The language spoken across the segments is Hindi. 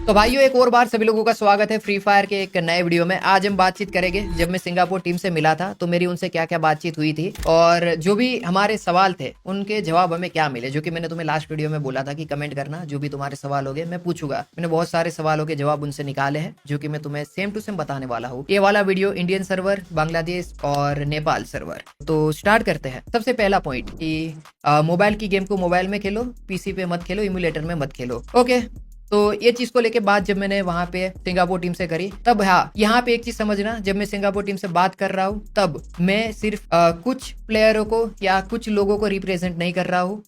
तो भाइयों, एक और बार सभी लोगों का स्वागत है फ्री फायर के एक नए वीडियो में। आज हम बातचीत करेंगे जब मैं सिंगापुर टीम से मिला था तो मेरी उनसे क्या क्या बातचीत हुई थी और जो भी हमारे सवाल थे उनके जवाब हमें क्या मिले, जो कि मैंने तुम्हें लास्ट वीडियो में बोला था कि कमेंट करना, जो भी तुम्हारे सवाल होंगे मैं पूछूंगा। मैंने बहुत सारे सवालों के जवाब उनसे निकाले हैं जो कि मैं तुम्हें सेम टू सेम बताने वाला हूँ। ये वाला वीडियो इंडियन सर्वर, बांग्लादेश और नेपाल सर्वर। तो स्टार्ट करते हैं। सबसे पहला पॉइंट कि मोबाइल की गेम को मोबाइल में खेलो, पीसी पे मत खेलो, इम्यूलेटर में मत खेलो। ओके, तो ये चीज को लेके बात जब मैंने वहां पे सिंगापुर टीम से करी तब हाँ, यहाँ पे एक चीज समझना, जब मैं सिंगापुर टीम से बात कर रहा हूँ तब मैं सिर्फ कुछ प्लेयरों को या कुछ लोगों को रिप्रेजेंट नहीं कर रहा हूँ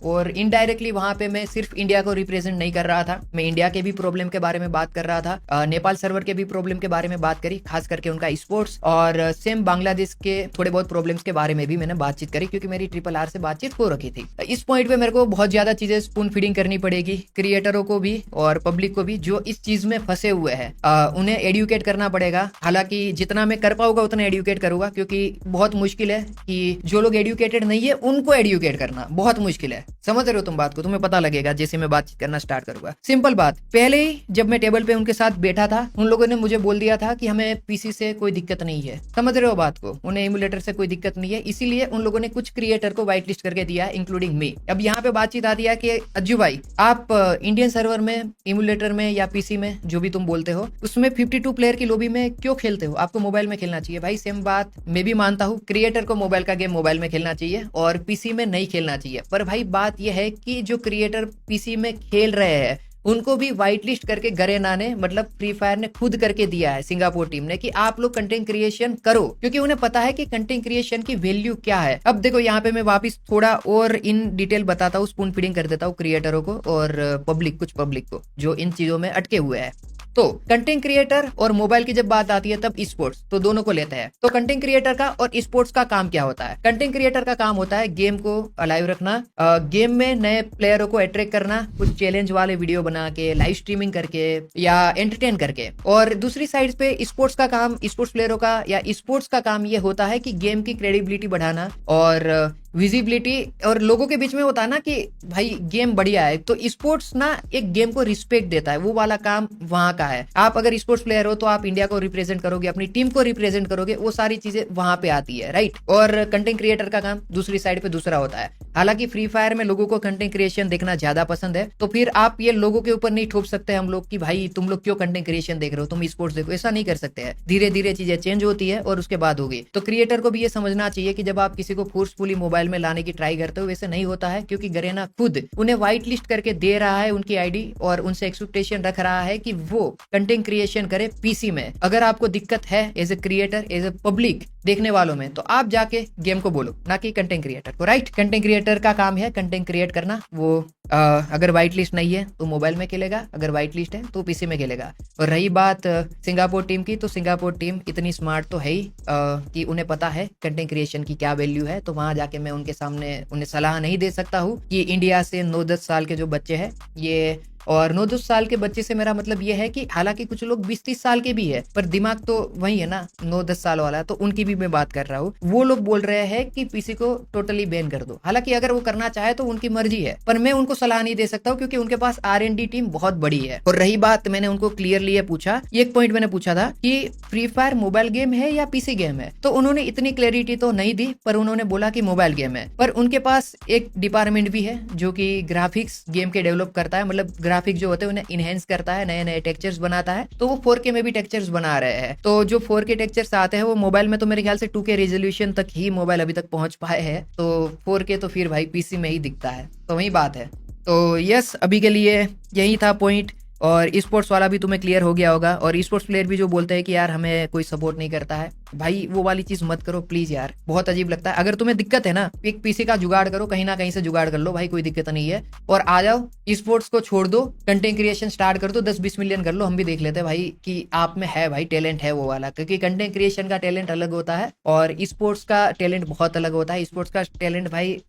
और इनडायरेक्टली वहां पे मैं सिर्फ इंडिया को रिप्रेजेंट नहीं कर रहा था। मैं इंडिया के भी प्रॉब्लम के बारे में बात कर रहा था, नेपाल सर्वर के भी प्रॉब्लम के बारे में बात करी, खास करके उनका स्पोर्ट्स, और सेम बांग्लादेश के थोड़े बहुत प्रॉब्लम्स के बारे में भी मैंने बातचीत करी क्योंकि मेरी RRR से बातचीत हो रखी थी। इस पॉइंट पे मेरे को बहुत ज्यादा चीजें स्पून फीडिंग करनी पड़ेगी, क्रिएटरों को भी और पब्लिक को भी जो इस चीज में फंसे हुए हैं। उन्हें एडुकेट करना पड़ेगा। हालांकि जितना मैं कर पाऊंगा उतना एडुकेट करूंगा क्योंकि बहुत मुश्किल है कि जो लोग एडुकेटेड नहीं है उनको एडुकेट करना बहुत मुश्किल है। समझ रहे हो तुम बात को? तुम्हें पता लगेगा जैसे मैं बातचीत करना स्टार्ट करूंगा। सिंपल बात, पहले ही जब मैं टेबल पे उनके साथ बैठा था उन लोगों ने मुझे बोल दिया था कि हमें पीसी से कोई दिक्कत नहीं है। समझ रहे हो बात को? उन्हें इमुलेटर से कोई दिक्कत नहीं है, इसीलिए उन लोगों ने कुछ क्रिएटर को व्हाइट लिस्ट करके दिया, इंक्लूडिंग मी। अब यहाँ पे बातचीत आती है कि अज्जू भाई, आप इंडियन सर्वर में, इमुलेटर में या पीसी में, जो भी तुम बोलते हो, उसमें 52 प्लेयर की लॉबी में क्यों खेलते हो? आपको मोबाइल में खेलना चाहिए। भाई सेम बात मैं भी मानता हूँ, क्रिएटर को मोबाइल का गेम मोबाइल में खेलना चाहिए और पीसी में नहीं खेलना चाहिए। पर भाई बात यह है कि जो क्रिएटर पीसी में खेल रहे हैं उनको भी व्हाइट लिस्ट करके गरेना ने, मतलब फ्री फायर ने खुद करके दिया है, सिंगापुर टीम ने, कि आप लोग कंटेंट क्रिएशन करो, क्योंकि उन्हें पता है कि कंटेंट क्रिएशन की वैल्यू क्या है। अब देखो यहाँ पे मैं वापस थोड़ा और इन डिटेल बताता हूँ, स्पून फीडिंग कर देता हूँ क्रिएटरों को और कुछ पब्लिक को जो इन चीजों में अटके हुए हैं। तो कंटेंट क्रिएटर और मोबाइल की जब बात आती है तब स्पोर्ट्स, तो दोनों को लेते हैं। तो कंटेंट क्रिएटर का और स्पोर्ट्स का काम क्या होता है? कंटेंट क्रिएटर का काम होता है गेम को अलाइव रखना, गेम में नए प्लेयरों को अट्रैक्ट करना, कुछ चैलेंज वाले वीडियो बना के, लाइव स्ट्रीमिंग करके या एंटरटेन करके। और दूसरी साइड पे स्पोर्ट्स का काम, स्पोर्ट्स प्लेयरों का या स्पोर्ट्स का काम ये होता है कि गेम की क्रेडिबिलिटी बढ़ाना और विजिबिलिटी, और लोगों के बीच में होता है ना कि भाई गेम बढ़िया है, तो स्पोर्ट्स ना एक गेम को रिस्पेक्ट देता है, वो वाला काम वहां का है। आप अगर स्पोर्ट्स प्लेयर हो तो आप इंडिया को रिप्रेजेंट करोगे, अपनी टीम को रिप्रेजेंट करोगे, वो सारी चीजें वहां पे आती है, राइट। और कंटेंट क्रिएटर का काम दूसरी साइड पे दूसरा होता है। हालांकि फ्री फायर में लोगों को कंटेंट क्रिएशन देखना ज्यादा पसंद है, तो फिर आप ये लोगों के ऊपर नहीं ठोप सकते हम लोग कि भाई तुम लोग क्यों कंटेंट क्रिएशन देख रहे हो, तुम स्पोर्ट्स देखो, ऐसा नहीं कर सकते हैं। धीरे धीरे चीजें चेंज होती है और उसके बाद होगी। तो क्रिएटर को भी ये समझना चाहिए कि जब आप किसी को फोर्सफुली मोबाइल में लाने की ट्राई करते हो, वैसे नहीं होता है, क्योंकि गरेना खुद उन्हें व्हाइट लिस्ट करके दे रहा है उनकी आईडी और उनसे एक्सपेक्टेशन रख रहा है कि वो कंटेंट क्रिएशन करे पीसी में। अगर आपको दिक्कत है as a creator, as a public देखने वालों में, तो आप जाके गेम को बोलो, ना कि कंटेंट क्रिएटर को, राइट। कंटेंट क्रिएटर का काम है कंटेंट क्रिएट करना। वो अगर व्हाइट लिस्ट नहीं है तो मोबाइल में खेलेगा, अगर व्हाइट लिस्ट है तो पीसी में खेलेगा। और रही बात सिंगापुर टीम की, तो सिंगापुर टीम इतनी स्मार्ट तो है ही कि उन्हें पता है कंटेंट क्रिएशन की क्या वैल्यू है। तो वहां जाके मैं उनके सामने उन्हें सलाह नहीं दे सकता हूँ कि इंडिया से 9-10 साल के जो बच्चे हैं ये, और 9-10 साल के बच्चे से मेरा मतलब ये है कि हालांकि कुछ लोग 20-30 साल के भी है, पर दिमाग तो वही है ना 9-10 साल वाला, तो उनकी भी मैं बात कर रहा हूँ। वो लोग बोल रहे हैं कि पीसी को टोटली बैन कर दो। हालांकि अगर वो करना चाहे तो उनकी मर्जी है, पर मैं उनको सलाह नहीं दे सकता हूँ क्योंकि उनके पास R&D टीम बहुत बड़ी है। और रही बात, मैंने उनको क्लियरली ये पूछा, एक पॉइंट मैंने पूछा था कि फ्री फायर मोबाइल गेम है या पीसी गेम है, तो उन्होंने इतनी क्लैरिटी तो नहीं दी, पर उन्होंने बोला कि मोबाइल गेम है। पर उनके पास एक डिपार्टमेंट भी है जो कि ग्राफिक्स गेम के डेवलप करता है, मतलब ग्राफिक्स जो होते हैं उन्हें इनहेंस करता है, नए नए टेक्सचर्स बनाता है। तो वो 4K में भी टेक्सचर्स बना रहे हैं। तो जो 4K टेक्सचर्स आते हैं वो मोबाइल में तो मेरे ख्याल से 2K रेजोल्यूशन तक ही मोबाइल अभी तक पहुंच पाए हैं, तो 4K तो फिर भाई पीसी में ही दिखता है। तो वही बात है। तो यस, अभी के लिए यही था पॉइंट। और स्पोर्ट्स वाला भी तुम्हें क्लियर हो गया होगा। और स्पोर्ट्स प्लेयर भी जो बोलते हैं कि यार हमें कोई सपोर्ट नहीं करता है, भाई वो वाली चीज मत करो प्लीज यार, बहुत अजीब लगता है। अगर तुम्हें दिक्कत है ना, एक पीसी का जुगाड़ करो, कहीं ना कहीं से जुगाड़ कर लो भाई, कोई दिक्कत नहीं है, और आ जाओ, स्पोर्ट्स को छोड़ दो, कंटेंट क्रिएशन स्टार्ट कर दो, 10-20 मिलियन कर लो, हम भी देख लेते हैं भाई कि आप में है भाई टैलेंट है वो वाला। क्योंकि कंटेंट क्रिएशन का टैलेंट अलग होता है और स्पोर्ट्स का टैलेंट बहुत अलग होता है। स्पोर्ट्स का टैलेंट भाई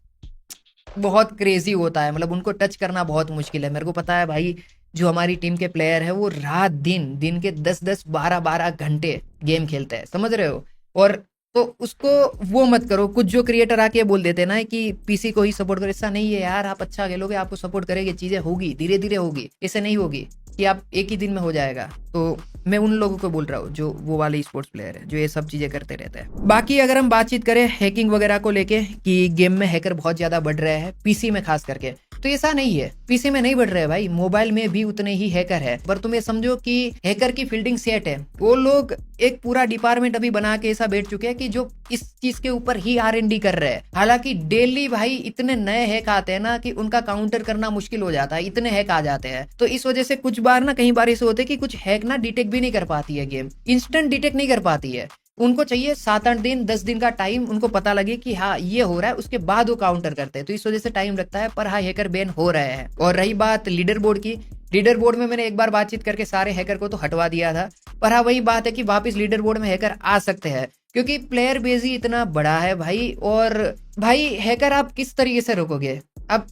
बहुत क्रेजी होता है, मतलब उनको टच करना बहुत मुश्किल है। मेरे को पता है भाई, जो हमारी टीम के प्लेयर है वो रात दिन के 10-10 12-12 घंटे गेम खेलते हैं, समझ रहे हो। और तो उसको वो मत करो। कुछ जो क्रिएटर आके बोल देते हैं ना कि पीसी को ही सपोर्ट करो, ऐसा नहीं है यार। आप अच्छा खेलोगे, आपको सपोर्ट करेंगे, चीजें होगी, धीरे धीरे होगी, ऐसे नहीं होगी। कि आप एक ही दिन में हो जाएगा। तो मैं उन लोगों को बोल रहा हूँ जो वो वाले स्पोर्ट्स प्लेयर है जो ये सब चीजें करते रहते हैं। बाकी अगर हम बातचीत करें हैकिंग वगैरह को लेके कि गेम में हैकर बहुत ज्यादा बढ़ रहे हैं पीसी में खास करके, तो ऐसा नहीं है, पीसी में नहीं बढ़ रहे भाई, मोबाइल में भी उतने ही हैकर है। पर तुम ये समझो कि हैकर की फील्डिंग सेट है, वो लोग एक पूरा डिपार्टमेंट अभी बना के ऐसा बैठ चुके हैं कि जो इस चीज के ऊपर ही R&D कर रहे हैं। हालांकि डेली भाई इतने नए हैक आते हैं ना कि उनका काउंटर करना मुश्किल हो जाता है, इतने हैक आ जाते हैं। तो इस वजह से कुछ बार ना कई बार ऐसे होते हैं कि कुछ हैक ना डिटेक्ट भी नहीं कर पाती है गेम, इंस्टेंट डिटेक्ट नहीं कर पाती है। उनको चाहिए 7-8 दिन 10 दिन का टाइम, उनको पता लगे कि हाँ ये हो रहा है, उसके बाद वो काउंटर करते हैं। तो इस वजह से टाइम लगता है, पर हाँ हैकर बैन हो रहे हैं। और रही बात लीडर बोर्ड की, लीडर बोर्ड में मैंने एक बार बातचीत करके सारे हैकर को तो हटवा दिया था, पर हाँ वही बात है कि वापस लीडर बोर्ड में हैकर आ सकते हैं क्योंकि प्लेयर बेस ही इतना बड़ा है भाई। और भाई हैकर आप किस तरीके से रोकोगे? अब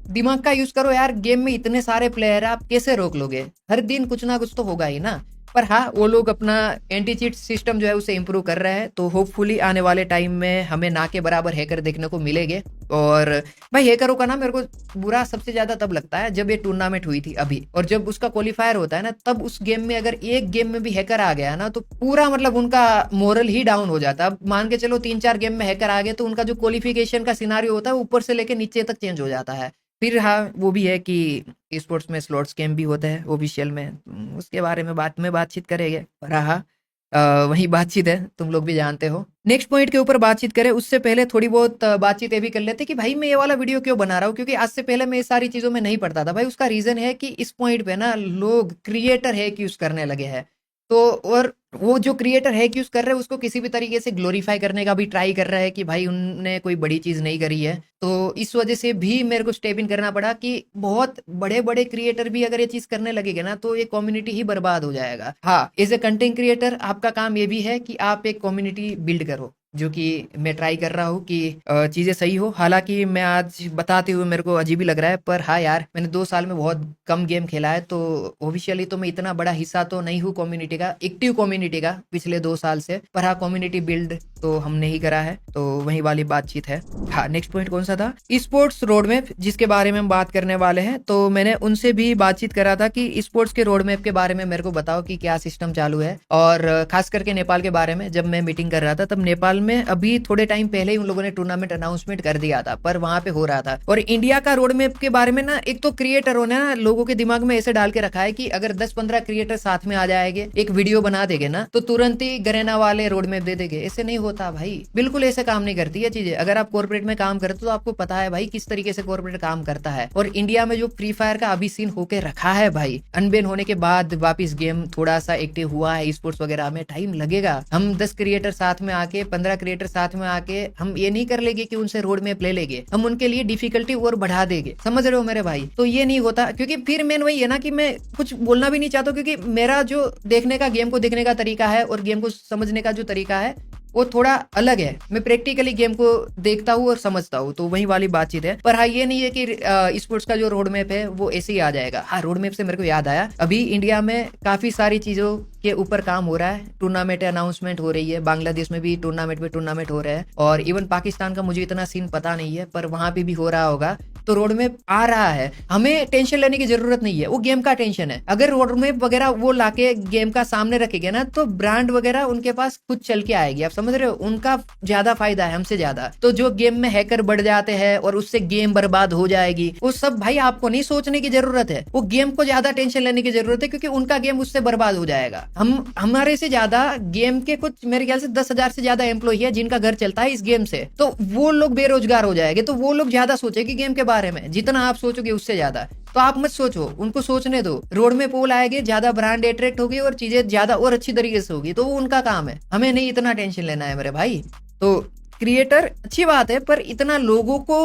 दिमाग का यूज करो यार, गेम में इतने सारे प्लेयर है, आप कैसे रोक लोगे? हर दिन कुछ ना कुछ तो होगा ही ना। पर हाँ वो लोग अपना एंटी चीट सिस्टम जो है उसे इम्प्रूव कर रहे हैं, तो होपफुली आने वाले टाइम में हमें ना के बराबर हैकर देखने को मिलेंगे। और भाई हैकरों का ना मेरे को बुरा सबसे ज्यादा तब लगता है जब ये टूर्नामेंट हुई थी अभी, और जब उसका क्वालिफायर होता है ना, तब उस गेम में अगर एक गेम में भी हैकर आ गया ना तो पूरा मतलब उनका मोरल ही डाउन हो जाता है। अब मान के चलो 3-4 गेम में हैकर आ गए तो उनका जो क्वालिफिकेशन का सिनारियो होता है ऊपर से लेके नीचे तक चेंज हो जाता है। फिर हाँ वो भी है कि स्पोर्ट्स में स्लॉट स्कैम भी होते हैं ऑफिशियल में, उसके बारे में बातचीत करेंगे। पर हाँ वही बातचीत है, तुम लोग भी जानते हो। नेक्स्ट पॉइंट के ऊपर बातचीत करें उससे पहले थोड़ी बहुत बातचीत ये भी कर लेते कि भाई मैं ये वाला वीडियो क्यों बना रहा हूँ, क्योंकि आज से पहले मैं ये सारी चीजों में नहीं पढ़ता था भाई। उसका रीजन है कि इस पॉइंट पे ना लोग क्रिएटर हैक यूज करने लगे हैं, तो और वो जो क्रिएटर हैक यूज कर रहे हैं उसको किसी भी तरीके से ग्लोरीफाई करने का भी ट्राई कर रहा है कि भाई उनने कोई बड़ी चीज नहीं करी है। तो इस वजह से भी मेरे को स्टेप इन करना पड़ा कि बहुत बड़े बड़े क्रिएटर भी अगर ये चीज करने लगेगा ना तो ये कम्युनिटी ही बर्बाद हो जाएगा। हाँ एज ए कंटेंट क्रिएटर आपका काम ये भी है कि आप एक कम्युनिटी बिल्ड करो, जो कि मैं ट्राई कर रहा हूँ कि चीजें सही हो। हालांकि मैं आज बताते हुए मेरे को अजीब ही लग रहा है, पर हाँ यार मैंने 2 साल में बहुत कम गेम खेला है, तो ऑफिशियली तो मैं इतना बड़ा हिस्सा तो नहीं हूँ कम्युनिटी का, एक्टिव कम्युनिटी का पिछले 2 साल से। पर हाँ कम्युनिटी बिल्ड तो हमने ही करा है, तो वही वाली बातचीत है। हाँ नेक्स्ट पॉइंट कौन सा था? स्पोर्ट्स रोड मैप जिसके बारे में हम बात करने वाले हैं, तो मैंने उनसे भी बातचीत करा था कि स्पोर्ट्स के रोड मैप के बारे में मेरे को बताओ कि क्या सिस्टम चालू है। और खास करके नेपाल के बारे में जब मैं मीटिंग कर रहा था तब नेपाल में अभी थोड़े टाइम पहले ही उन लोगों ने टूर्नामेंट अनाउंसमेंट कर दिया था, पर वहां पे हो रहा था। और इंडिया का रोड मैप के बारे में ना एक तो क्रिएटरों ने ना लोगों के दिमाग में ऐसे डाल के रखा है कि अगर 10-15 क्रिएटर साथ में आ जाएंगे एक वीडियो बना देंगे ना तो तुरंत ही गरेना वाले रोड मैप दे देंगे। ऐसे नहीं होता भाई, बिल्कुल ऐसे काम नहीं करती है चीजें। अगर आप कॉर्पोरेट में काम करते हो तो आपको पता है भाई किस तरीके से कॉर्पोरेट काम करता है। और इंडिया में जो फ्री फायर का अभी सीन होके रखा है भाई, अनबेन होने के बाद वापिस गेम थोड़ा सा एक्टिव हुआ है स्पोर्ट्स वगैरह में, टाइम लगेगा। हम 10 क्रिएटर साथ में आके 15 क्रिएटर साथ में आके हम ये नहीं कर लेंगे कि उनसे रोड मैप ले लेंगे, हम उनके लिए डिफिकल्टी और बढ़ा देंगे। समझ रहे हो मेरे भाई? तो ये नहीं होता, क्योंकि फिर मेन वही है ना कि मैं कुछ बोलना भी नहीं चाहता, क्योंकि मेरा जो देखने का गेम को देखने का तरीका है और गेम को समझने का जो तरीका है वो थोड़ा अलग है। मैं प्रैक्टिकली गेम को देखता हूँ और समझता हूँ, तो वही वाली बातचीत है। पर हाँ ये नहीं है कि स्पोर्ट्स का जो रोड मैप है वो ऐसे ही आ जाएगा। हाँ रोड मैप से मेरे को याद आया, अभी इंडिया में काफी सारी चीजों के ऊपर काम हो रहा है। टूर्नामेंट अनाउंसमेंट हो रही है, बांग्लादेश में भी टूर्नामेंट पे टूर्नामेंट हो रहे हैं, और इवन पाकिस्तान का मुझे इतना सीन पता नहीं है, पर वहां पे भी हो रहा होगा। तो रोड मैप आ रहा है, हमें टेंशन लेने की जरूरत नहीं है, वो गेम का टेंशन है। अगर रोड मैप वगैरह वो लाके गेम का सामने रखेंगे ना तो ब्रांड वगैरह उनके पास खुद चल के आएगी। आप समझ रहे हो? उनका ज्यादा फायदा है हमसे ज्यादा। तो जो गेम में हैकर बढ़ जाते हैं और उससे गेम बर्बाद हो जाएगी, वो सब भाई आपको नहीं सोचने की जरूरत है, वो गेम को ज्यादा टेंशन लेने की जरूरत है, क्योंकि उनका गेम उससे बर्बाद हो जाएगा। हम हमारे से ज्यादा गेम के कुछ मेरे ख्याल से 10,000 से ज्यादा एम्प्लॉय है जिनका घर चलता है इस गेम से, तो वो लोग बेरोजगार हो जाएंगे। तो वो लोग ज्यादा सोचेंगे गेम के बारे में, जितना आप सोचोगे उससे ज्यादा। तो आप मत सोचो, उनको सोचने दो। रोड में पोल आएंगे, ज्यादा ब्रांड अट्रैक्ट होगी और चीजें ज्यादा और अच्छी तरीके से होगी, तो वो उनका काम है, हमें नहीं इतना टेंशन लेना है मेरे भाई। तो क्रिएटर अच्छी बात है, पर इतना लोगों को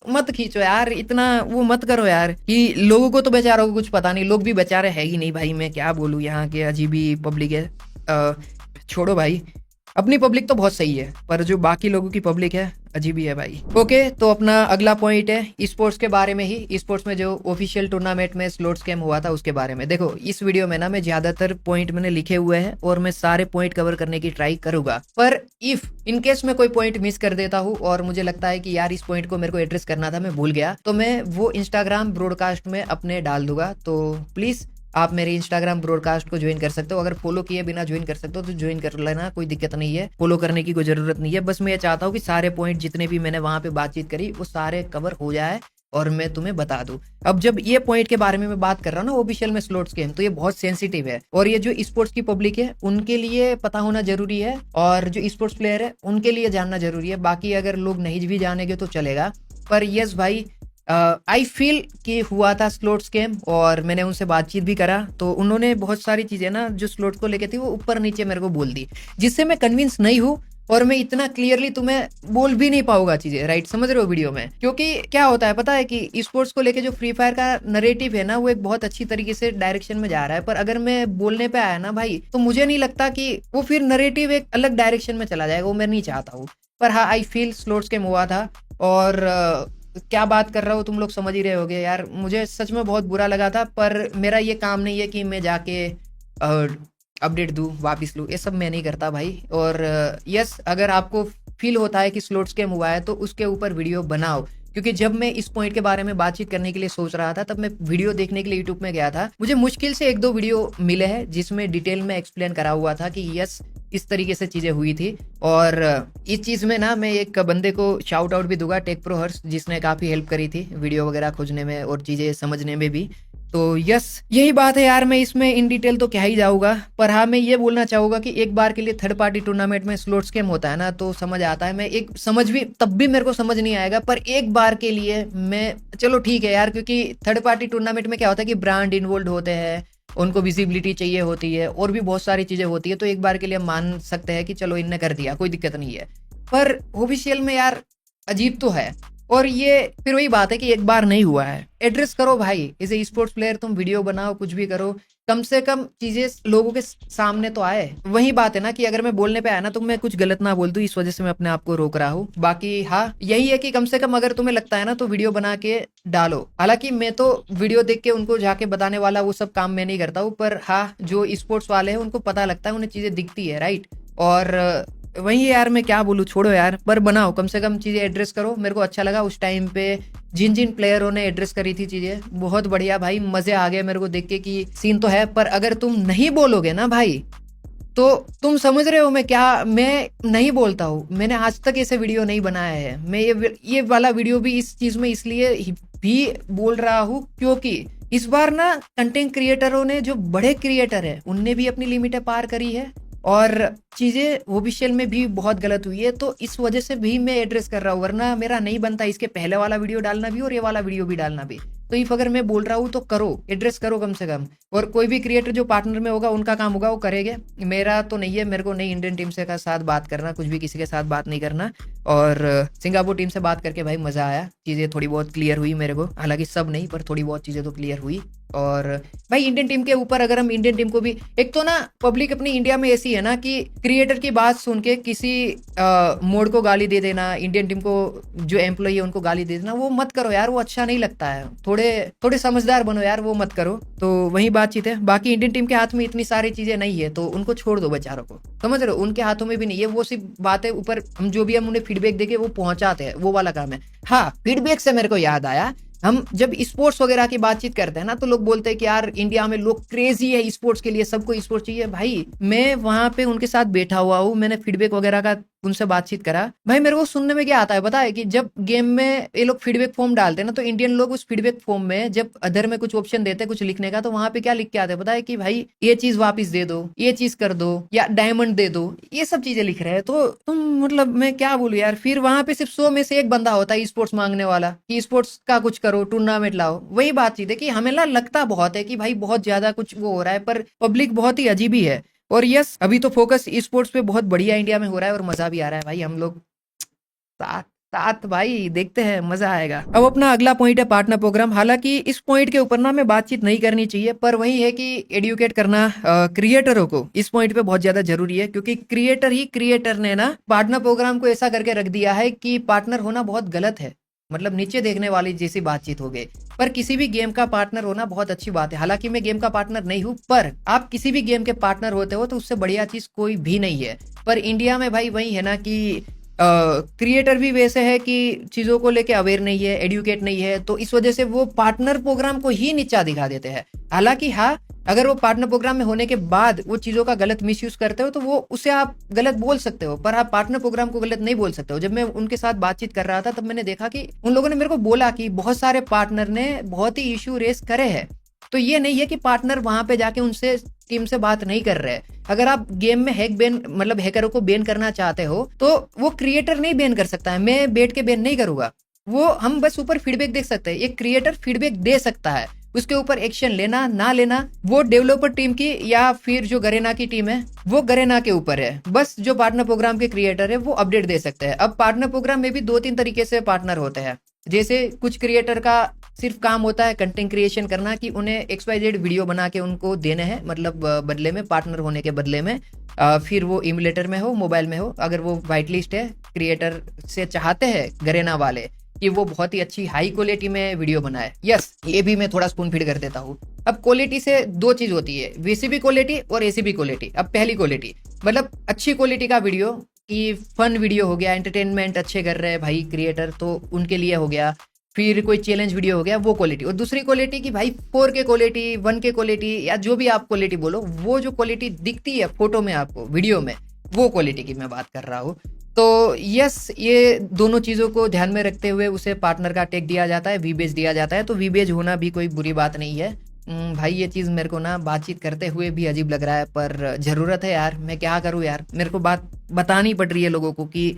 मत खींचो यार, इतना वो मत करो यार कि लोगों को तो बेचारों को कुछ पता नहीं। लोग भी बेचारे है ही नहीं भाई, मैं क्या बोलूं, यहाँ के अजीब ही पब्लिक है। छोड़ो भाई, अपनी पब्लिक तो बहुत सही है, पर जो बाकी लोगों की पब्लिक है अजीब ही है भाई। ओके, तो अपना अगला पॉइंट है स्पोर्ट्स के बारे में ही। स्पोर्ट्स में जो ऑफिशियल टूर्नामेंट में स्लॉट स्कैम हुआ था उसके बारे में। देखो इस वीडियो में ना मैं ज्यादातर पॉइंट मैंने लिखे हुए हैं और मैं सारे पॉइंट कवर करने की ट्राई करूंगा, पर इफ इन केस मैं कोई पॉइंट मिस कर देता हूँ और मुझे लगता है कि यार इस पॉइंट को मेरे को एड्रेस करना था, मैं भूल गया, तो मैं वो इंस्टाग्राम ब्रॉडकास्ट में अपने डाल दूंगा। तो प्लीज आप मेरे इंस्टाग्राम ब्रॉडकास्ट को ज्वाइन कर सकते हो। अगर फॉलो किए बिना ज्वाइन कर सकते हो तो ज्वाइन कर लेना, कोई दिक्कत नहीं है, फॉलो करने की कोई जरूरत नहीं है। बस मैं ये चाहता हूँ कि सारे पॉइंट जितने भी मैंने वहां पे बातचीत करी वो सारे कवर हो जाए और मैं तुम्हें बता दूं। अब जब ये पॉइंट के बारे में मैं बात कर रहा हूँ ना ऑफिशियल में स्लॉट्स गेम, तो ये बहुत सेंसिटिव है और ये जो स्पोर्ट्स की पब्लिक है उनके लिए पता होना जरूरी है और जो स्पोर्ट्स प्लेयर है उनके लिए जानना जरूरी है। बाकी अगर लोग नहीं भी जानेंगे तो चलेगा, पर यस भाई आई फील कि हुआ था स्लॉट स्कैम और मैंने उनसे बातचीत भी करा, तो उन्होंने बहुत सारी चीजें ना जो स्लॉट को लेके थी वो ऊपर नीचे मेरे को बोल दी, जिससे मैं कन्विंस नहीं हूँ और मैं इतना क्लियरली तुम्हें बोल भी नहीं पाऊंगा चीजें, राइट? समझ रहे हो वीडियो में? क्योंकि क्या होता है पता है कि स्पोर्ट्स को लेके जो फ्री फायर का नरेटिव है ना वो एक बहुत अच्छी तरीके से डायरेक्शन में जा रहा है, पर अगर मैं बोलने पे आया ना भाई तो मुझे नहीं लगता कि वो फिर नरेटिव एक अलग डायरेक्शन में चला जाएगा, वो मैं नहीं चाहता हूँ। पर हाँ, आई फील स्लॉट स्कैम हुआ था और क्या बात कर रहा हूँ तुम लोग समझ ही रहे होगे यार। मुझे सच में बहुत बुरा लगा था, पर मेरा ये काम नहीं है कि मैं जाके अपडेट दूँ वापिस लूँ, ये सब मैं नहीं करता भाई। और यस, अगर आपको फील होता है कि स्लॉट स्कैम हुआ है तो उसके ऊपर वीडियो बनाओ, क्योंकि जब मैं इस पॉइंट के बारे में बातचीत करने के लिए सोच रहा था तब मैं वीडियो देखने के लिए यूट्यूब में गया था। मुझे मुश्किल से 1-2 वीडियो मिले हैं जिसमें डिटेल में एक्सप्लेन करा हुआ था कि यस इस तरीके से चीजें हुई थी। और इस चीज में ना मैं एक बंदे को शाउट आउट भी दूंगा, टेक प्रो हर्ष, जिसने काफी हेल्प करी थी वीडियो वगैरह खोजने में और चीजें समझने में भी। तो यस यही बात है यार, मैं इसमें इन डिटेल तो क्या ही जाऊंगा, पर हाँ मैं ये बोलना चाहूंगा कि एक बार के लिए थर्ड पार्टी टूर्नामेंट में स्लॉट स्कैम होता है ना तो समझ आता है। मैं एक समझ भी तब भी मेरे को समझ नहीं आएगा, पर एक बार के लिए मैं चलो ठीक है यार, क्योंकि थर्ड पार्टी टूर्नामेंट में क्या होता है कि ब्रांड इन्वॉल्व होते हैं, उनको विजिबिलिटी चाहिए होती है और भी बहुत सारी चीजें होती है, तो एक बार के लिए मान सकते हैं कि चलो इनने कर दिया, कोई दिक्कत नहीं है। पर ऑफिशियल में यार अजीब तो है। और ये फिर वही बात है कि एक बार नहीं हुआ है, एड्रेस करो भाई। एज ए स्पोर्ट्स प्लेयर तुम वीडियो बनाओ, कुछ भी करो, कम से कम चीजें लोगों के सामने तो आए। वही बात है ना कि अगर मैं बोलने पे आया ना तो मैं कुछ गलत ना बोल दूं, इस वजह से मैं अपने आप को रोक रहा हूँ। बाकी हाँ यही है कि कम से कम अगर तुम्हें लगता है ना तो वीडियो बना के डालो। हालांकि मैं तो वीडियो देख के उनको जाके बताने वाला वो सब काम मैं नहीं करता हूँ, पर हाँ जो स्पोर्ट्स वाले हैं उनको पता लगता है, उन्हें चीजें दिखती है, राइट? और वही यार मैं क्या बोलूँ, छोड़ो यार, पर बनाओ, कम से कम चीजें एड्रेस करो। मेरे को अच्छा लगा उस टाइम पे जिन जिन प्लेयरों ने एड्रेस करी थी चीजें, बहुत बढ़िया भाई, मजे आ गए मेरे को देख के कि सीन तो है। पर अगर तुम नहीं बोलोगे ना भाई तो तुम समझ रहे हो मैं नहीं बोलता हूँ। मैंने आज तक ऐसे वीडियो नहीं बनाया है। मैं ये वाला वीडियो भी इस चीज में इसलिए भी बोल रहा हूँ क्योंकि इस बार ना कंटेंट क्रिएटरों ने, जो बड़े क्रिएटर है, उनने भी अपनी लिमिटें पार करी है और चीजें ऑफिशियल में भी बहुत गलत हुई है, तो इस वजह से भी मैं एड्रेस कर रहा हूँ, वरना मेरा नहीं बनता इसके पहले वाला वीडियो डालना भी और ये वाला वीडियो भी डालना भी। तो इफ अगर मैं बोल रहा हूँ तो करो, एड्रेस करो कम से कम। और कोई भी क्रिएटर जो पार्टनर में होगा उनका काम होगा, वो करेंगे, मेरा तो नहीं है। मेरे को नहीं इंडियन टीम से का साथ बात करना, कुछ भी किसी के साथ बात नहीं करना। और सिंगापुर टीम से बात करके भाई मजा आया, चीजें थोड़ी बहुत क्लियर हुई मेरे को, हालांकि सब नहीं पर थोड़ी बहुत चीजें तो क्लियर हुई। और भाई इंडियन टीम के ऊपर अगर हम इंडियन टीम को भी, एक तो ना पब्लिक अपनी इंडिया में ऐसी है ना कि क्रिएटर की बात सुन के किसी मोड को गाली दे देना, इंडियन टीम को जो एम्प्लॉय है उनको गाली दे देना, वो मत करो यार, वो अच्छा नहीं लगता है। थोड़े समझदार बनो यार, वो मत करो। तो वही बातचीत है। बाकी इंडियन टीम के हाथ में इतनी सारी चीजें नहीं है तो उनको छोड़ दो बेचारों को, समझ रहे हो? उनके हाथों में भी नहीं है, वो सिर्फ बातें ऊपर हम जो भी हम उन्हें फीडबैक देके वो पहुंचाते हैं, वो वाला काम है। हाँ, फीडबैक से मेरे को याद आया, हम जब स्पोर्ट्स वगैरह की बातचीत करते हैं ना तो लोग बोलते हैं कि यार इंडिया में लोग क्रेजी है स्पोर्ट्स के लिए, सबको स्पोर्ट्स चाहिए। भाई मैं वहां पे उनके साथ बैठा हुआ हूँ, मैंने फीडबैक वगैरह का उनसे बातचीत करा। भाई मेरे को सुनने में क्या आता है पता है, कि जब गेम में ये लोग फीडबैक फॉर्म डालते हैं ना तो इंडियन लोग उस फीडबैक फॉर्म में जब अदर में कुछ ऑप्शन देते हैं कुछ लिखने का, तो वहां पे क्या लिख के आते हैं पता है, कि भाई ये चीज वापस दे दो, ये चीज कर दो, या डायमंड दे दो, ये सब चीजें लिख रहे हैं। तो तुम मतलब मैं क्या बोलूं यार, फिर वहां पे सिर्फ 100 में से एक बंदा होता है स्पोर्ट्स मांगने वाला कि स्पोर्ट्स का कुछ करो, टूर्नामेंट लाओ। वही बातचीत है कि हमें ना लगता बहुत है कि भाई बहुत ज्यादा कुछ वो हो रहा है, पर पब्लिक बहुत ही अजीब ही है। और यस, अभी तो फोकस स्पोर्ट्स पे बहुत बढ़िया इंडिया में हो रहा है और मजा भी आ रहा है भाई। हम लोग साथ साथ भाई देखते हैं, मजा आएगा। अब अपना अगला पॉइंट है पार्टनर प्रोग्राम। हालांकि इस पॉइंट के ऊपर ना मैं बातचीत नहीं करनी चाहिए, पर वही है कि एडुकेट करना क्रिएटरों को इस पॉइंट पे बहुत ज्यादा जरूरी है, क्योंकि क्रिएटर ने ना पार्टनर प्रोग्राम को ऐसा करके रख दिया है कि पार्टनर होना बहुत गलत है, मतलब नीचे देखने वाली जैसी बातचीत हो गई। पर किसी भी गेम का पार्टनर होना बहुत अच्छी बात है। हालांकि मैं गेम का पार्टनर नहीं हूं, पर आप किसी भी गेम के पार्टनर होते हो तो उससे बढ़िया चीज कोई भी नहीं है। पर इंडिया में भाई वही है ना कि क्रिएटर भी वैसे है कि चीज़ों को लेके अवेयर नहीं है, एडुकेट नहीं है, तो इस वजह से वो पार्टनर प्रोग्राम को ही नीचा दिखा देते हैं। हालांकि हाँ, अगर वो पार्टनर प्रोग्राम में होने के बाद वो चीज़ों का गलत मिसयूज करते हो तो वो उसे आप गलत बोल सकते हो, पर आप पार्टनर प्रोग्राम को गलत नहीं बोल सकते हो। जब मैं उनके साथ बातचीत कर रहा था तब मैंने देखा कि उन लोगों ने मेरे को बोला कि बहुत सारे पार्टनर ने बहुत ही इशू रेस करे हैं। तो ये नहीं है कि पार्टनर वहां पे जाके उनसे टीम से बात नहीं कर रहे। अगर आप गेम में हैक बैन मतलब हैकरों को बैन करना चाहते हो तो वो क्रिएटर नहीं बैन कर सकता है, मैं बैठ के बैन नहीं करूंगा। वो हम बस ऊपर फीडबैक देख सकते हैं। एक क्रिएटर फीडबैक दे सकता है, उसके ऊपर एक्शन लेना ना लेना वो डेवलपर टीम की या फिर जो गरेना की टीम है वो गरेना के ऊपर है। बस जो पार्टनर प्रोग्राम के क्रिएटर है वो अपडेट दे सकते हैं। अब पार्टनर प्रोग्राम में भी 2-3 तरीके से पार्टनर होते हैं। जैसे कुछ क्रिएटर का सिर्फ काम होता है कंटेंट क्रिएशन करना, कि उन्हें XYZ वीडियो बना के उनको देने हैं, मतलब बदले में, पार्टनर होने के बदले में। फिर वो इमुलेटर में हो, मोबाइल में हो, अगर वो वाइट लिस्ट है, क्रिएटर से चाहते हैं गरेना वाले कि वो बहुत ही अच्छी हाई क्वालिटी में वीडियो बनाए। यस, ये भी मैं थोड़ा स्पून फीड कर देता हूँ। अब क्वालिटी से 2 चीज होती है, VCP क्वालिटी और ACP क्वालिटी। अब पहली क्वालिटी मतलब अच्छी क्वालिटी का वीडियो, कि फन वीडियो हो गया, एंटरटेनमेंट अच्छे कर रहे हैं भाई क्रिएटर तो उनके लिए हो गया। फिर कोई चैलेंज वीडियो हो गया, वो क्वालिटी। और दूसरी क्वालिटी की भाई 4K क्वालिटी, 1K क्वालिटी, या जो भी आप क्वालिटी बोलो, वो जो क्वालिटी दिखती है फोटो में आपको, वीडियो में, वो क्वालिटी की मैं बात कर रहा हूँ। तो यस, ये दोनों चीज़ों को ध्यान में रखते हुए उसे पार्टनर का टैग दिया जाता है, वीबेज दिया जाता है। तो वीबेज होना भी कोई बुरी बात नहीं है। भाई ये चीज़ मेरे को ना बातचीत करते हुए भी अजीब लग रहा है, पर ज़रूरत है यार, मैं क्या करूँ यार, मेरे को बात बतानी पड़ रही है लोगों को कि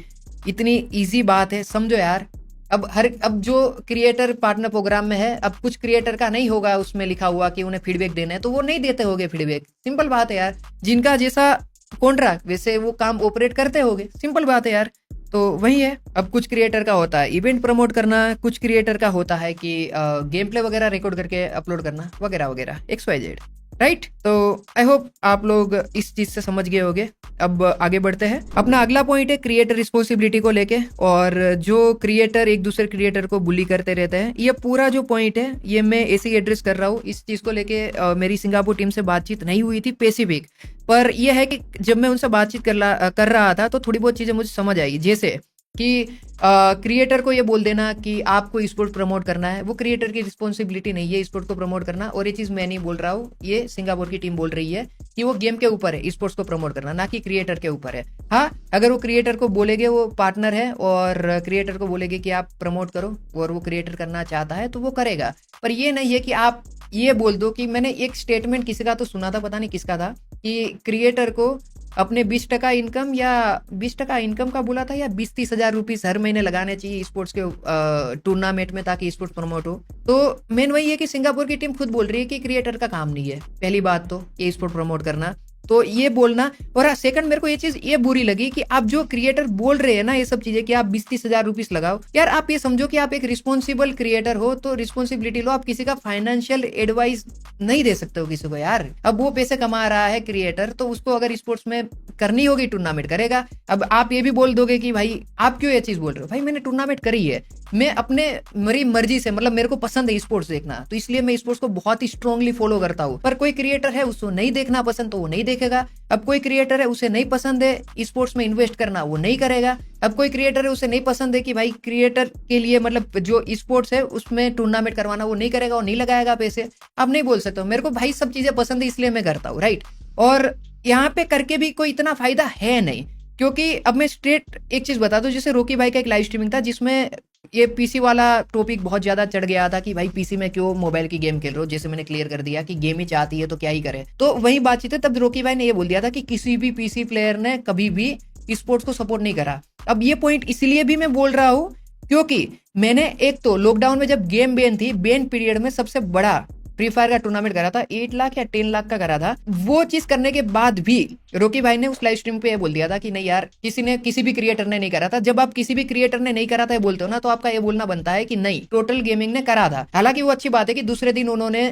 इतनी ईजी बात है, समझो यार। अब जो क्रिएटर पार्टनर प्रोग्राम में है, अब कुछ क्रिएटर का नहीं होगा उसमें लिखा हुआ कि उन्हें फीडबैक देना है, तो वो नहीं देते होंगे फीडबैक। सिंपल बात है यार, जिनका जैसा कॉन्ट्रैक्ट वैसे वो काम ऑपरेट करते होंगे, सिंपल बात है यार। तो वही है। अब कुछ क्रिएटर का होता है इवेंट प्रमोट करना, कुछ क्रिएटर का होता है कि गेम प्ले वगैरह रिकॉर्ड करके अपलोड करना, वगैरह वगैरह, XYZ, राइट। तो आई होप आप लोग इस चीज से समझ गए होंगे। अब आगे बढ़ते हैं। अपना अगला पॉइंट है क्रिएटर रिस्पॉन्सिबिलिटी को लेके, और जो क्रिएटर एक दूसरे क्रिएटर को बुली करते रहते हैं, ये पूरा जो पॉइंट है ये मैं ऐसे ही एड्रेस कर रहा हूँ। इस चीज को लेके मेरी सिंगापुर टीम से बातचीत नहीं हुई थी पेसिफिक, पर यह है कि जब मैं उनसे बातचीत कर रहा था तो थोड़ी बहुत चीजें मुझे समझ आई। जैसे कि क्रिएटर को ये बोल देना कि आपको स्पोर्ट प्रमोट करना है, वो क्रिएटर की रिस्पॉन्सिबिलिटी नहीं है स्पोर्ट को प्रमोट करना। और ये चीज मैं नहीं बोल रहा हूँ, ये सिंगापुर की टीम बोल रही है कि वो गेम के ऊपर है स्पोर्ट्स को प्रमोट करना, ना कि क्रिएटर के ऊपर है। हाँ, अगर वो क्रिएटर को बोलेगे, वो पार्टनर है और क्रिएटर को बोलेगे कि आप प्रमोट करो, और वो क्रिएटर करना चाहता है तो वो करेगा। पर ये नहीं है कि आप ये बोल दो कि मैंने एक स्टेटमेंट किसी का तो सुना था, पता नहीं किसका था, कि क्रिएटर को अपने 20% इनकम, या 20% इनकम का बोला था, या 20-30 हजार रुपीज हर महीने लगाने चाहिए स्पोर्ट्स के टूर्नामेंट में, ताकि स्पोर्ट्स प्रमोट हो। तो मेन वही है कि सिंगापुर की टीम खुद बोल रही है कि क्रिएटर का काम नहीं है, पहली बात तो ये स्पोर्ट प्रमोट करना, तो ये बोलना। और सेकंड, मेरे को ये चीज ये बुरी लगी कि आप जो क्रिएटर बोल रहे हैं ना ये सब चीजें, कि आप 20-30 हजार रुपीज लगाओ, यार आप ये समझो कि आप एक रिस्पॉन्सिबल क्रिएटर हो, तो रिस्पॉन्सिबिलिटी लो। आप किसी का फाइनेंशियल एडवाइस नहीं दे सकते हो किसी को यार। अब वो पैसे कमा रहा है क्रिएटर, तो उसको अगर स्पोर्ट्स में करनी होगी टूर्नामेंट करेगा। अब आप ये भी बोल दोगे कि भाई आप क्यों ये चीज बोल रहे हो, भाई मैंने टूर्नामेंट करी है, मैं अपने मेरी मर्जी से, मतलब मेरे को पसंद है स्पोर्ट्स देखना, तो इसलिए मैं स्पोर्ट्स को बहुत ही स्ट्रांगली फॉलो करता हूँ। पर कोई क्रिएटर है उसको नहीं देखना पसंद, तो वो नहीं देखेगा। अब कोई क्रिएटर है उसे नहीं पसंद है स्पोर्ट्स में इन्वेस्ट करना, वो नहीं करेगा। अब कोई क्रिएटर है उसे नहीं पसंद है कि भाई क्रिएटर के लिए, मतलब जो स्पोर्ट्स है उसमें टूर्नामेंट करवाना, वो नहीं करेगा, वो नहीं लगाएगा पैसे। आप नहीं बोल सकते हो मेरे को भाई सब चीजें पसंद है इसलिए मैं करता हूँ, राइट। और यहाँ पे करके भी कोई इतना फायदा है नहीं, क्योंकि अब मैं स्ट्रेट एक चीज बता दूं। जैसे रोकी भाई का एक लाइव स्ट्रीमिंग था जिसमें ये पीसी वाला टॉपिक बहुत ज्यादा चढ़ गया था कि भाई पीसी में क्यों मोबाइल की गेम खेल रहे हो। जैसे मैंने क्लियर कर दिया कि गेम ही चाहती है तो क्या ही करे, तो वही बातचीत है। तब रोकी भाई ने ये बोल दिया था कि किसी भी पीसी प्लेयर ने कभी भी स्पोर्ट्स को सपोर्ट नहीं करा। अब ये पॉइंट इसलिए भी मैं बोल रहा हूँ क्योंकि मैंने एक तो लॉकडाउन में जब गेम बैन थी, बैन पीरियड में सबसे बड़ा फ्री फायर का टूर्नामेंट करा था, 8 लाख या 10 लाख का करा था। वो चीज करने के बाद भी रोकी भाई ने उस लाइव स्ट्रीम पे ये बोल दिया था कि नहीं यार, किसी भी क्रिएटर ने नहीं करा था। जब आप किसी भी क्रिएटर ने नहीं करा था बोलते हो ना, तो आपका ये बोलना बनता है कि नहीं, टोटल गेमिंग ने करा था। हालांकि वो अच्छी बात है कि दूसरे दिन उन्होंने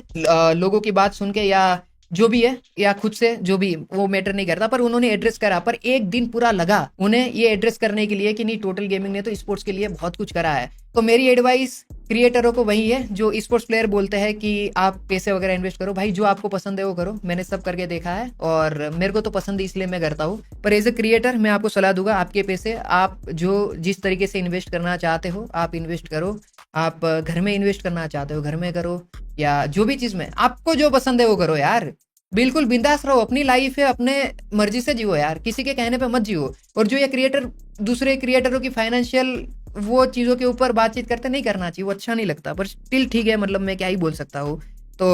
लोगों की बात सुन के या जो भी है या खुद से जो भी, वो मैटर नहीं करता, पर उन्होंने एड्रेस करा। पर एक दिन पूरा लगा उन्हें ये एड्रेस करने के लिए कि नहीं, टोटल गेमिंग ने तो स्पोर्ट्स के लिए बहुत कुछ करा है। तो मेरी एडवाइस क्रिएटरों को वही है जो स्पोर्ट्स प्लेयर बोलते हैं कि आप पैसे वगैरह इन्वेस्ट करो। भाई जो आपको पसंद है वो करो, मैंने सब करके देखा है और मेरे को तो पसंद है इसलिए मैं करता हूँ। पर एज ए क्रिएटर मैं आपको सलाह दूंगा, आपके पैसे आप जो जिस तरीके से इन्वेस्ट करना चाहते हो आप इन्वेस्ट करो। आप घर में इन्वेस्ट करना चाहते हो घर में करो, या जो भी चीज में आपको जो पसंद है वो करो यार। बिल्कुल बिंदास रहो, अपनी लाइफ है, अपने मर्जी से जियो यार, किसी के कहने पे मत जियो। और जो ये क्रिएटर दूसरे क्रिएटरों की फाइनेंशियल वो चीज़ों के ऊपर बातचीत करते, नहीं करना चाहिए, वो अच्छा नहीं लगता। पर स्टिल ठीक है, मतलब मैं क्या ही बोल सकता हूँ। तो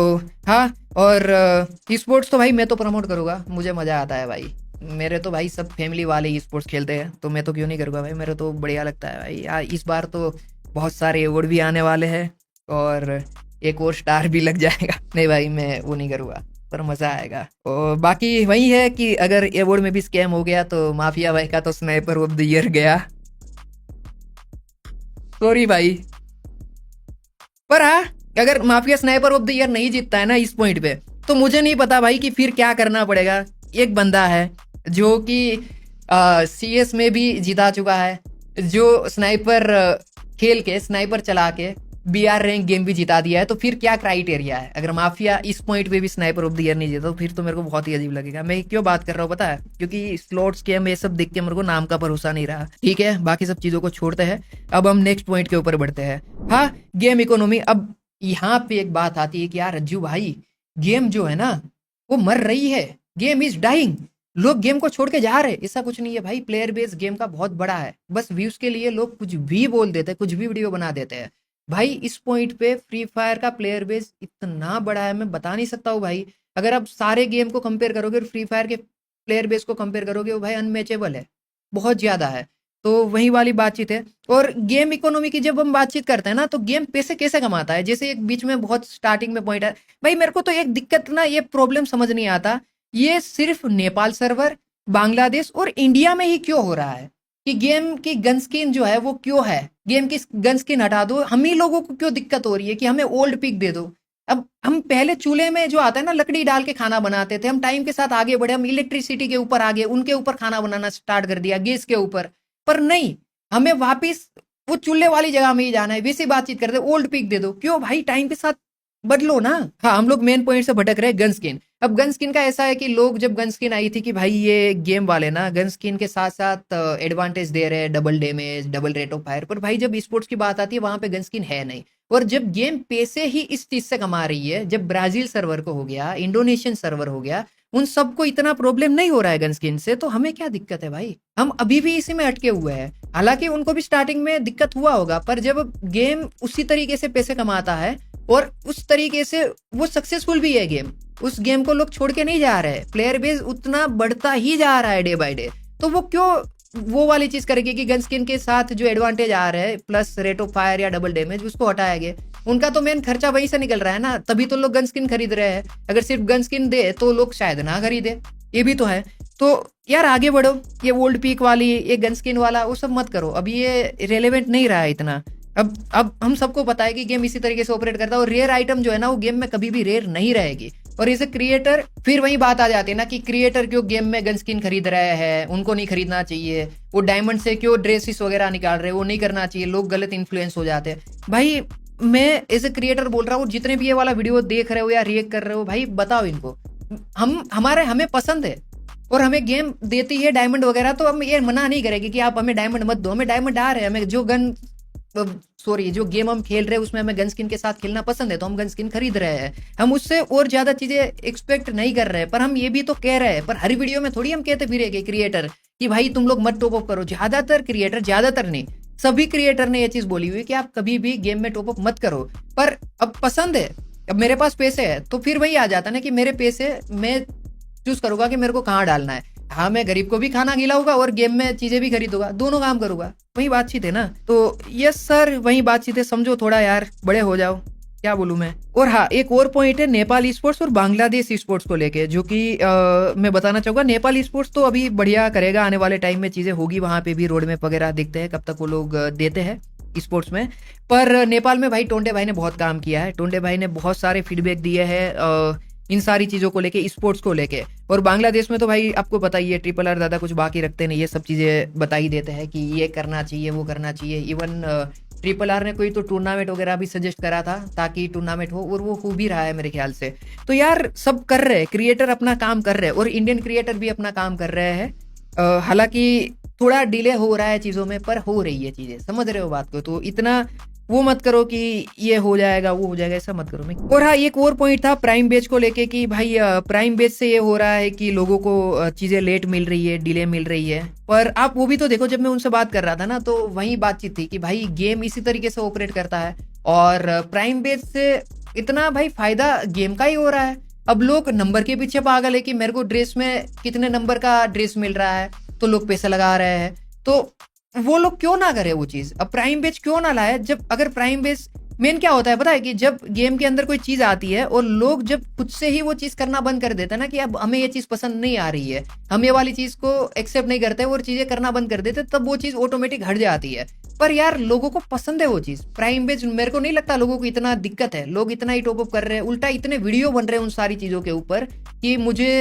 हाँ, और स्पोर्ट्स तो भाई मैं तो प्रमोट करूँगा, मुझे मज़ा आता है भाई। मेरे तो भाई सब फैमिली वाले ही स्पोर्ट्स खेलते हैं, तो मैं तो क्यों नहीं करूँगा भाई, मेरे तो बढ़िया लगता है भाई यार। इस बार तो बहुत सारे अवार्ड भी आने वाले हैं और एक और स्टार भी लग जाएगा। नहीं भाई मैं वो नहीं करूँगा, पर मज़ा आएगा। और बाकी वही है कि अगर अवार्ड में भी स्कैम हो गया तो माफिया भाई का तो स्नाइपर ऑफ द ईयर गया, सॉरी भाई। पर हाँ, अगर mafia sniper of the year नहीं जीतता है ना इस पॉइंट पे, तो मुझे नहीं पता भाई कि फिर क्या करना पड़ेगा। एक बंदा है जो कि CS में भी जीता चुका है, जो स्नाइपर खेल के, स्नाइपर चला के BR रैंक गेम भी जिता दिया है। तो फिर क्या क्राइटेरिया है? अगर माफिया इस पॉइंट पे भी स्नाइपर ऑफ द ईयर नहीं जीता तो फिर तो मेरे को बहुत ही अजीब लगेगा। मैं क्यों बात कर रहा हूँ पता है? क्योंकि स्लॉट्स गेम ये सब देख के मेरे को नाम का भरोसा नहीं रहा। ठीक है, बाकी सब चीजों को छोड़ते हैं, अब हम नेक्स्ट पॉइंट के ऊपर बढ़ते हैं। हाँ, गेम इकोनॉमी। अब यहाँ पे एक बात आती है कि यार रज्जू भाई, गेम जो है ना वो मर रही है, गेम इज डाइंग, लोग गेम को छोड़ के जा रहे। ऐसा कुछ नहीं है भाई, प्लेयर बेस गेम का बहुत बड़ा है, बस व्यूज के लिए लोग कुछ भी बोल देते हैं, कुछ भी वीडियो बना देते हैं। भाई इस पॉइंट पे फ्री फायर का प्लेयर बेस इतना बड़ा है, मैं बता नहीं सकता हूँ भाई। अगर आप सारे गेम को कंपेयर करोगे और फ्री फायर के प्लेयर बेस को कंपेयर करोगे, वो भाई अनमैचेबल है, बहुत ज्यादा है। तो वही वाली बातचीत है। और गेम इकोनॉमी की जब हम बातचीत करते हैं ना, तो गेम पैसे कैसे कमाता है, जैसे एक बीच में बहुत स्टार्टिंग में पॉइंट है भाई, मेरे को तो एक दिक्कत ना, ये प्रॉब्लम समझ नहीं आता, ये सिर्फ नेपाल सर्वर, बांग्लादेश और इंडिया में ही क्यों हो रहा है कि गेम की गन स्किन जो है वो क्यों है, गेम की गन स्किन हटा दो, हम ही लोगों को क्यों दिक्कत हो रही है कि हमें ओल्ड पिक दे दो। अब हम पहले चूल्हे में जो आता है ना, लकड़ी डाल के खाना बनाते थे, हम टाइम के साथ आगे बढ़े, हम इलेक्ट्रिसिटी के ऊपर आगे, उनके ऊपर खाना बनाना स्टार्ट कर दिया, गैस के ऊपर। पर नहीं, हमें वापिस वो चूल्हे वाली जगह में ही जाना है। वैसी बातचीत करते, ओल्ड पिक दे दो, क्यों भाई, टाइम के साथ बदलो ना। हाँ, हम लोग मेन पॉइंट से भटक रहे हैं, गन स्किन। अब गन स्किन का ऐसा है कि लोग जब गन स्किन आई थी कि भाई ये गेम वाले ना गन स्किन के साथ साथ एडवांटेज दे रहे हैं, double damage, double rate of fire. पर भाई जब स्पोर्ट्स की बात आती है वहां पे गन स्किन है नहीं। और जब गेम पैसे ही इस चीज से कमा रही है, जब ब्राजील सर्वर को हो गया, इंडोनेशियन सर्वर हो गया, उन सबको इतना प्रॉब्लम नहीं हो रहा है गन स्किन से, तो हमें क्या दिक्कत है भाई? हम अभी भी इसी में अटके हुए हैं। हालांकि उनको भी स्टार्टिंग में दिक्कत हुआ होगा, पर जब गेम उसी तरीके से पैसे कमाता है और उस तरीके से वो सक्सेसफुल भी है गेम, उस गेम को लोग छोड़ के नहीं जा रहे, प्लेयर बेस उतना बढ़ता ही जा रहा है डे बाय डे, तो वो क्यों वो वाली चीज करेगी कि गन स्किन के साथ जो एडवांटेज आ रहा है प्लस रेट ऑफ फायर या डबल डैमेज, उसको हटाया गया। उनका तो मेन खर्चा वहीं से निकल रहा है ना, तभी तो लोग गन स्किन खरीद रहे हैं। अगर सिर्फ गन स्किन दे तो लोग शायद ना खरीदे, ये भी तो है। तो यार आगे बढ़ो, ये ओल्ड पीक वाली, ये गन स्किन वाला वो सब मत करो, अब ये रेलेवेंट नहीं रहा है इतना। अब हम सबको पता है कि गेम इसी तरीके से ऑपरेट करता है, और रेयर आइटम जो है ना वो गेम में कभी भी रेयर नहीं रहेगी। और एज ए क्रिएटर फिर वही बात आ जाती है ना कि क्रिएटर क्यों गेम में गन स्किन खरीद रहे हैं, उनको नहीं खरीदना चाहिए। वो डायमंड से क्यों ड्रेसेस वगैरह निकाल रहे हैं, वो नहीं करना चाहिए, लोग गलत इन्फ्लुएंस हो जाते हैं। भाई मैं एज ए क्रिएटर बोल रहा हूँ, जितने भी ये वाला वीडियो देख रहे हो या रिएक्ट कर रहे हो, भाई बताओ इनको, हमें पसंद है और हमें गेम देती है डायमंड वगैरह, तो हम ये मना नहीं करेंगे कि आप हमें डायमंड मत दो, हमें डायमंड आ रहे हैं, हमें जो गेम हम खेल रहे हैं उसमें हमें गन स्किन के साथ खेलना पसंद है, तो हम गन स्किन खरीद रहे हैं। हम उससे और ज्यादा चीजें एक्सपेक्ट नहीं कर रहे हैं, पर हम ये भी तो कह रहे हैं, पर हर वीडियो में थोड़ी हम कहते फिरेंगे क्रिएटर कि भाई तुम लोग मत टॉप अप करो। ज्यादातर क्रिएटर, ज्यादातर नहीं, सभी क्रिएटर ने ये चीज बोली हुई कि आप कभी भी गेम में टॉप अप मत करो। पर अब पसंद है, अब मेरे पास पैसे है, तो फिर वही आ जाता ना कि मेरे पैसे मैं चूज करूंगा कि मेरे को कहाँ डालना है। हाँ, मैं गरीब को भी खाना खिलाऊंगा और गेम में चीजें भी खरीदूंगा, दोनों काम करूंगा। वही बातचीत है ना। तो यस सर, वही बातचीत है, समझो थोड़ा यार, बड़े हो जाओ। क्या बोलूं मैं। और हाँ, एक और पॉइंट है नेपाल ई स्पोर्ट्स और बांग्लादेश ई स्पोर्ट्स को लेके, जो कि मैं बताना चाहूंगा। नेपाल ई स्पोर्ट्स तो अभी बढ़िया करेगा, आने वाले टाइम में चीजें होगी, वहां पे भी रोड मैप वगैरह देखते हैं कब तक वो लोग देते हैं स्पोर्ट्स में। पर नेपाल में भाई टोंडे भाई ने बहुत काम किया है, टोंडे भाई ने बहुत सारे फीडबैक दिए हैं इन सारी चीज़ों को लेके, स्पोर्ट्स को लेके। और बांग्लादेश में तो भाई आपको पता ही है, ट्रिपल आर ज़्यादा कुछ बाकी रखते नहीं, ये सब चीज़ें बता ही देते हैं कि ये करना चाहिए, वो करना चाहिए। इवन ट्रिपल आर ने कोई तो टूर्नामेंट वगैरह भी सजेस्ट करा था ताकि टूर्नामेंट हो, और वो हो भी रहा है मेरे ख्याल से। तो यार सब कर रहे हैं, क्रिएटर अपना काम कर रहे हैं, और इंडियन क्रिएटर भी अपना काम कर रहे हैं। हालांकि थोड़ा डिले हो रहा है चीज़ों में, पर हो रही है चीज़ें, समझ रहे हो बात को। तो इतना वो मत करो कि ये हो जाएगा वो हो जाएगा, ऐसा मत करो। मैं और हाँ, एक और पॉइंट था प्राइम बेच को लेके कि भाई प्राइम बेच से ये हो रहा है कि लोगों को चीज़ें लेट मिल रही है, डिले मिल रही है। पर आप वो भी तो देखो, जब मैं उनसे बात कर रहा था ना, तो वही बातचीत थी कि भाई गेम इसी तरीके से ऑपरेट करता है, और प्राइम बेच से इतना भाई फायदा गेम का ही हो रहा है। अब लोग नंबर के पीछे पागल है कि मेरे को ड्रेस में कितने नंबर का ड्रेस मिल रहा है, तो लोग पैसे लगा रहे हैं। तो वो लोग क्यों ना करे वो चीज, अब प्राइम बेच क्यों ना लाए। जब अगर प्राइम बेच मेन क्या होता है पता है, कि जब गेम के अंदर कोई चीज आती है और लोग जब खुद से ही वो चीज करना बंद कर देते हैं ना, कि अब हमें ये चीज पसंद नहीं आ रही है, हम ये वाली चीज को एक्सेप्ट नहीं करते और चीजें करना बंद कर देते, तब वो चीज ऑटोमेटिक हट जाती है। पर यार लोगों को पसंद है वो चीज प्राइम बेच। मेरे को नहीं लगता लोगों को इतना दिक्कत है, लोग इतना ही टॉपअप कर रहे हैं, उल्टा इतने वीडियो बन रहे हैं उन सारी चीजों के ऊपर कि मुझे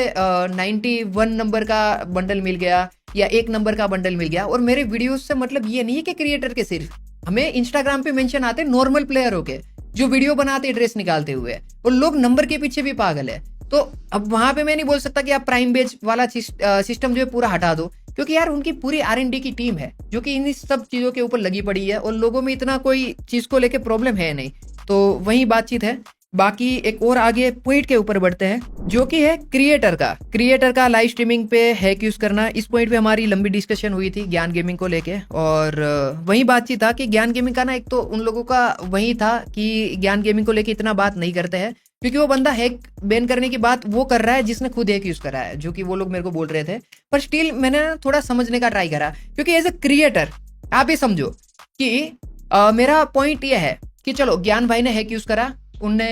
91 नंबर का बंडल मिल गया या 1 नंबर का बंडल मिल गया। और मेरे वीडियोस से मतलब ये नहीं है कि क्रिएटर के, सिर्फ हमें इंस्टाग्राम पे मेंशन आते नॉर्मल प्लेयरों के जो वीडियो बनाते ड्रेस निकालते हुए, और लोग नंबर के पीछे भी पागल है। तो अब वहां पे मैं नहीं बोल सकता कि आप प्राइम बेच वाला सिस्टम जो है पूरा हटा दो, क्योंकि यार उनकी पूरी R&D की टीम है जो कि इन सब चीजों के ऊपर लगी पड़ी है, और लोगों में इतना कोई चीज को लेके प्रॉब्लम है नहीं। तो वही बातचीत है। बाकी एक और आगे पॉइंट के ऊपर बढ़ते हैं, जो कि है क्रिएटर का लाइव स्ट्रीमिंग पे हैक यूज करना। इस पॉइंट पे हमारी लंबी डिस्कशन हुई थी ज्ञान गेमिंग को लेके, और वही बातचीत था कि ज्ञान गेमिंग का ना, एक तो उन लोगों का वही था कि ज्ञान गेमिंग को लेके इतना बात नहीं करते हैं, क्योंकि वो बंदा हैक बैन करने की बात वो कर रहा है जिसने खुद हैक यूज करा है, जो कि वो लोग मेरे को बोल रहे थे। पर स्टिल मैंने थोड़ा समझने का ट्राई करा, क्योंकि एज ए क्रिएटर आप ये समझो कि मेरा पॉइंट ये है कि चलो ज्ञान भाई ने हैक यूज करा, उनने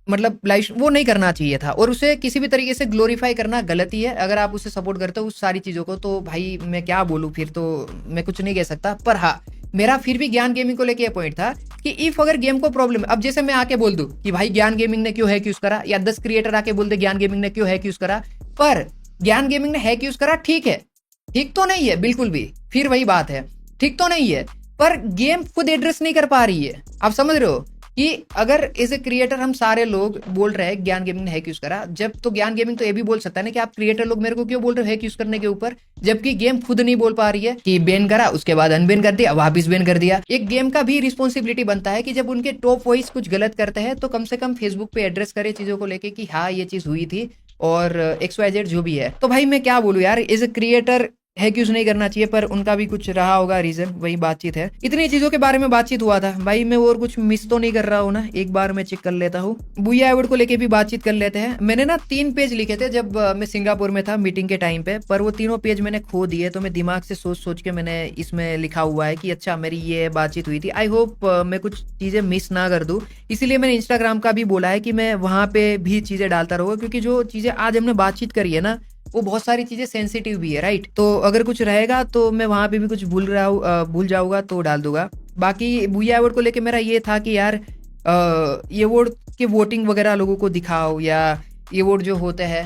मतलब लाइव वो नहीं करना चाहिए था, और उसे किसी भी तरीके से ग्लोरीफाई करना गलती है। अगर आप उसे सपोर्ट करते हो उस सारी चीजों को, तो भाई मैं क्या बोलूं, फिर तो मैं कुछ नहीं कह सकता। पर हाँ, मेरा फिर भी ज्ञान गेमिंग को लेके ये पॉइंट था कि इफ अगर गेम को प्रॉब्लम, अब जैसे मैं आके बोल दूं कि भाई ज्ञान गेमिंग ने क्यों हैक यूज करा, या 10 क्रिएटर आके बोल दे ज्ञान गेमिंग ने क्यों हैक यूज करा, पर ज्ञान गेमिंग ने हैक यूज करा, ठीक है, ठीक तो नहीं है बिल्कुल भी, फिर वही बात है, ठीक तो नहीं है, पर गेम खुद एड्रेस नहीं कर पा रही है। आप समझ रहे हो कि अगर एज ए क्रिएटर हम सारे लोग बोल रहे हैं ज्ञान गेमिंग ने हैक यूज करा, जब तो ज्ञान गेमिंग तो ये भी बोल सकता है ना कि आप क्रिएटर लोग मेरे को क्यों बोल रहे हो हैक यूज करने के ऊपर, जबकि गेम खुद नहीं बोल पा रही है कि बैन करा, उसके बाद अनबैन कर दिया, वापिस बैन कर दिया। एक गेम का भी रिस्पॉन्सिबिलिटी बनता है कि जब उनके टॉप वॉइस कुछ गलत करते हैं, तो कम से कम फेसबुक पे एड्रेस करे चीजों को लेके कि हाँ ये चीज हुई थी, और XYZ जो भी है। तो भाई मैं क्या बोलूं यार, as a creator hack use नहीं करना चाहिए, पर उनका भी कुछ रहा होगा रीजन, वही बातचीत है। इतनी चीजों के बारे में बातचीत हुआ था भाई, मैं और कुछ मिस तो नहीं कर रहा हूँ ना, एक बार मैं चेक कर लेता हूँ। बुया अवार्ड को लेके भी बातचीत कर लेते हैं। मैंने ना 3 पेज लिखे थे जब मैं सिंगापुर में था मीटिंग के टाइम पे, पर वो तीनों पेज मैंने खो दिए। तो मैं दिमाग से सोच सोच के मैंने इसमें लिखा हुआ है कि अच्छा मेरी ये बातचीत हुई थी। आई होप मैं कुछ चीजें मिस ना कर दूं, इसीलिए मैंने इंस्टाग्राम का भी बोला है कि मैं वहां पे भी चीजें डालता रहूंगा, क्योंकि जो चीजें आज हमने बातचीत करी है ना, वो बहुत सारी चीजें सेंसिटिव भी है, राइट। तो अगर कुछ रहेगा तो मैं वहां पे भी कुछ भूल जाऊंगा तो डाल दूंगा। बाकी बुया अवार्ड को लेके मेरा ये था कि यार ये अवार्ड के वोटिंग वगैरह लोगों को दिखाओ, या ये अवार्ड जो होते हैं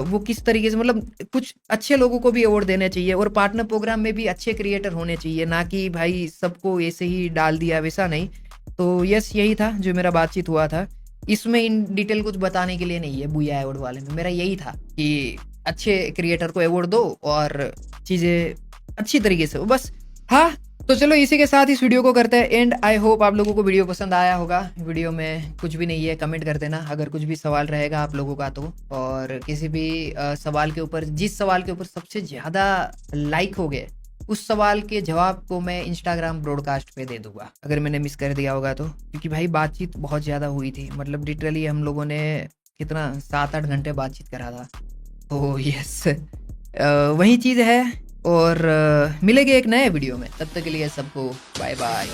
वो किस तरीके से, मतलब कुछ अच्छे लोगों को भी अवार्ड देने चाहिए, और पार्टनर प्रोग्राम में भी अच्छे क्रिएटर होने चाहिए, ना कि भाई सबको ऐसे ही डाल दिया, वैसा नहीं। तो यस, यही था जो मेरा बातचीत हुआ था। इसमें इन डिटेल कुछ बताने के लिए नहीं है, बुया अवार्ड वाले में मेरा यही था कि अच्छे क्रिएटर को अवार्ड दो और चीजें अच्छी तरीके से हो, बस। हाँ, तो चलो इसी के साथ इस वीडियो को करते हैं एंड। आई होप आप लोगों को वीडियो पसंद आया होगा। वीडियो में कुछ भी नहीं है, कमेंट कर देना अगर कुछ भी सवाल रहेगा आप लोगों का तो, और किसी भी सवाल के ऊपर, जिस सवाल के ऊपर सबसे ज़्यादा लाइक हो गए उस सवाल के जवाब को मैं इंस्टाग्राम ब्रॉडकास्ट पे दे दूंगा, अगर मैंने मिस कर दिया होगा तो। क्योंकि भाई बातचीत बहुत ज़्यादा हुई थी, मतलब लिटरली हम लोगों ने कितना 7-8 घंटे बातचीत करा था। तो यस, वही चीज़ है, और मिलेंगे एक नए वीडियो में। तब तक के लिए सबको बाय बाय।